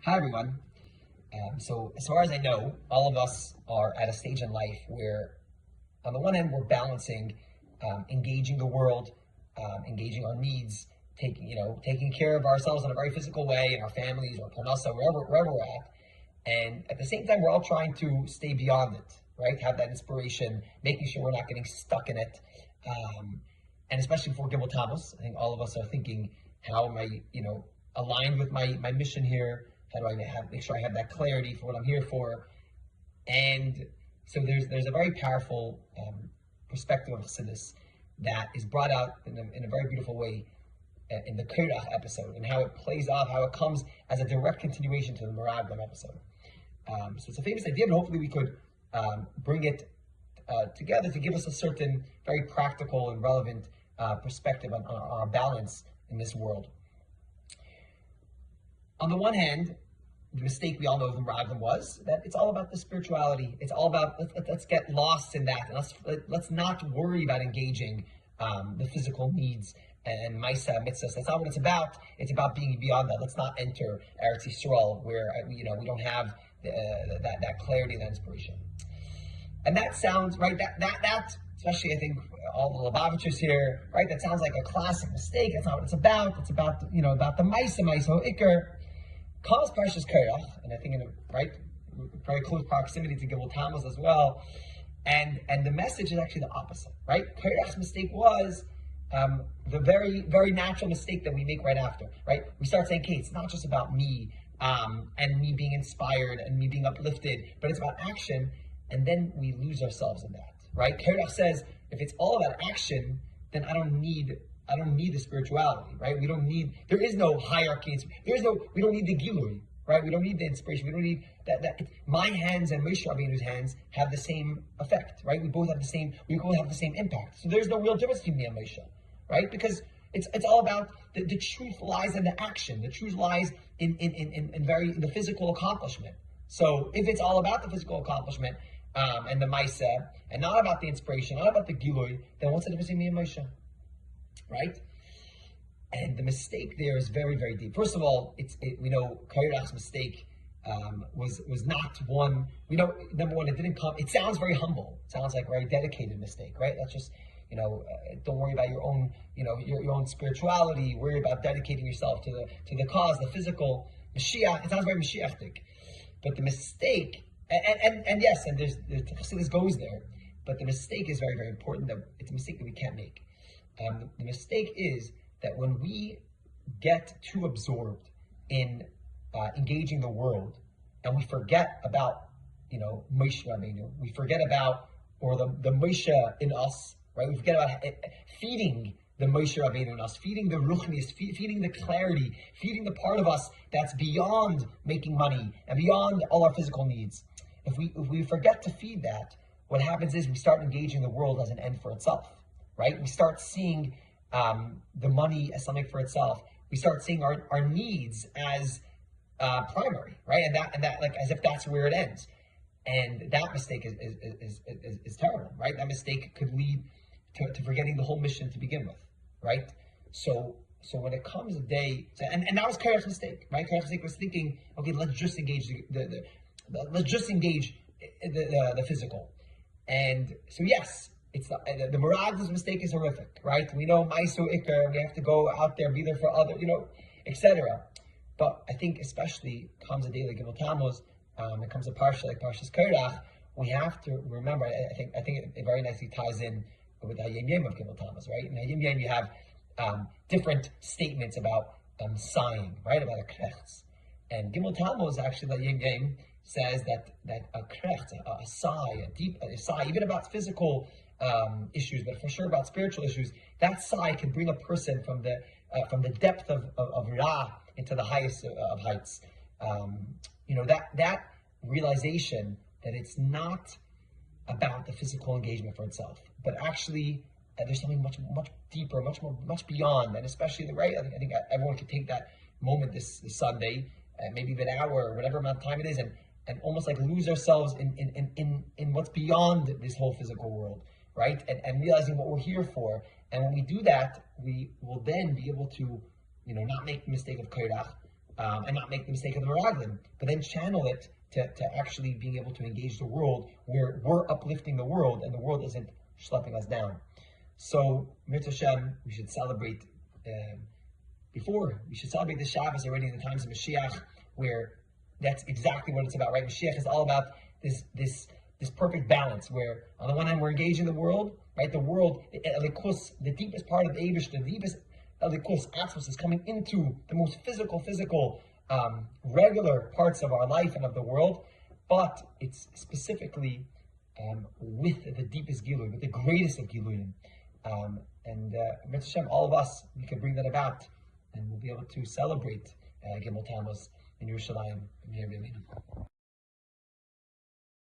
Hi everyone. So as far as I know, all of us are at a stage in life where, on the one hand, we're balancing engaging the world, engaging our needs, taking care of ourselves in a very physical way, in our families or parnasa, wherever we're at, and at the same time, we're all trying to stay beyond it, right? Have that inspiration, making sure we're not getting stuck in it, and especially for Gimel Tammuz, I think all of us are thinking, how am I, aligned with my mission here? How do I make sure I have that clarity for what I'm here for? And so there's a very powerful perspective of Chassidus that is brought out in a very beautiful way in the Korach episode, and how it plays off, how it comes as a direct continuation to the Meraglim episode. So it's a famous idea, but hopefully we could bring it together to give us a certain very practical and relevant perspective on our balance in this world. On the one hand, the mistake we all know of the Meraglim was that it's all about the spirituality. It's all about let's get lost in that, and let's not worry about engaging the physical needs and Maisa mitzvahs. That's not what it's about. It's about being beyond that. Let's not enter Eretz Yisrael where we don't have that clarity, that inspiration. And that sounds right. That especially I think all the Lubavitchers here, right? That sounds like a classic mistake. That's not what it's about. It's about about the Maisa Iker. Calls Parsha's Korach, and I think in a very close proximity to Gimel Tammuz as well, and the message is actually the opposite, right? Korach's mistake was the very, very natural mistake that we make right after, right? We start saying, okay, it's not just about me and me being inspired and me being uplifted, but it's about action, and then we lose ourselves in that, right? Korach says, if it's all about action, then I don't need the spirituality, right? There is no hierarchy. We don't need the gilui, right? We don't need the inspiration. We don't need that. My hands and Moshe Rabbeinu's hands have the same effect, right? We both have the same impact. So there's no real difference between me and Moshe, right? Because it's all about the truth lies in the action. The truth lies in the physical accomplishment. So if it's all about the physical accomplishment and the Maisa, and not about the inspiration, not about the gilui, then what's the difference between me and Moshe? Right? And the mistake there is very, very deep. First of all, we know Korach's mistake was not one. We know, number one, it didn't come. It sounds very humble. It sounds like a very dedicated mistake, right? Let's just don't worry about your own your own spirituality. Worry about dedicating yourself to the cause, the physical Mashiach. It sounds very Mashiachtic, but the mistake, and yes, and there's Chassidus goes there, but the mistake is very, very important. That it's a mistake that we can't make. The mistake is that when we get too absorbed in engaging the world, and we forget about Moshe Rabbeinu, we forget about the Moshe in us, right? We forget about feeding the Moshe Rabbeinu in us, feeding the ruchnis, feeding the clarity, feeding the part of us that's beyond making money and beyond all our physical needs. If we forget to feed that, what happens is we start engaging the world as an end for itself. Right? We start seeing the money as something for itself. We start seeing our needs as primary, right? And that like as if that's where it ends. And that mistake is terrible, right? That mistake could lead to forgetting the whole mission to begin with, right? So when it comes a day, and that was Korach's mistake, right? Korach's mistake was thinking, okay, let's just engage the physical, and so yes. It's the Meraglim's mistake is horrific, right? We know Maisu Iker, we have to go out there, be there for other, etc. But I think especially comes a day like Gimel Tammuz, it comes a Parsha like Parsha's Korach, we have to remember, I think it very nicely ties in with the Yom of Gimel Tammuz, right? In Yom you have different statements about sighing, right? About a krechts. And Gimel Tammuz actually, like Yom says that a krechts, a sigh, a deep sigh, even about physical issues, but for sure about spiritual issues, that sigh can bring a person from the depth of Ra into the highest of heights. That realization that it's not about the physical engagement for itself, but actually there's something much deeper, much beyond, and especially I think everyone could take that moment this Sunday, maybe even an hour or whatever amount of time it is, and almost like lose ourselves in what's beyond this whole physical world. Right? And realizing what we're here for. And when we do that, we will then be able to, not make the mistake of Korach, and not make the mistake of the Meraglim, but then channel it to actually being able to engage the world where we're uplifting the world and the world isn't schlepping us down. So, Mitzvah Hashem, we should celebrate we should celebrate the Shabbos already in the times of Mashiach, where that's exactly what it's about, right? Mashiach is all about this perfect balance, where on the one hand we're engaging the world, right? The world, the deepest part of the Eibush, the deepest Atzvos is coming into the most physical, regular parts of our life and of the world, but it's specifically with the deepest Gilui, with the greatest of Giluyim. Mitzvah Hashem, all of us, we can bring that about, and we'll be able to celebrate Gimel Tammuz in Yerushalayim.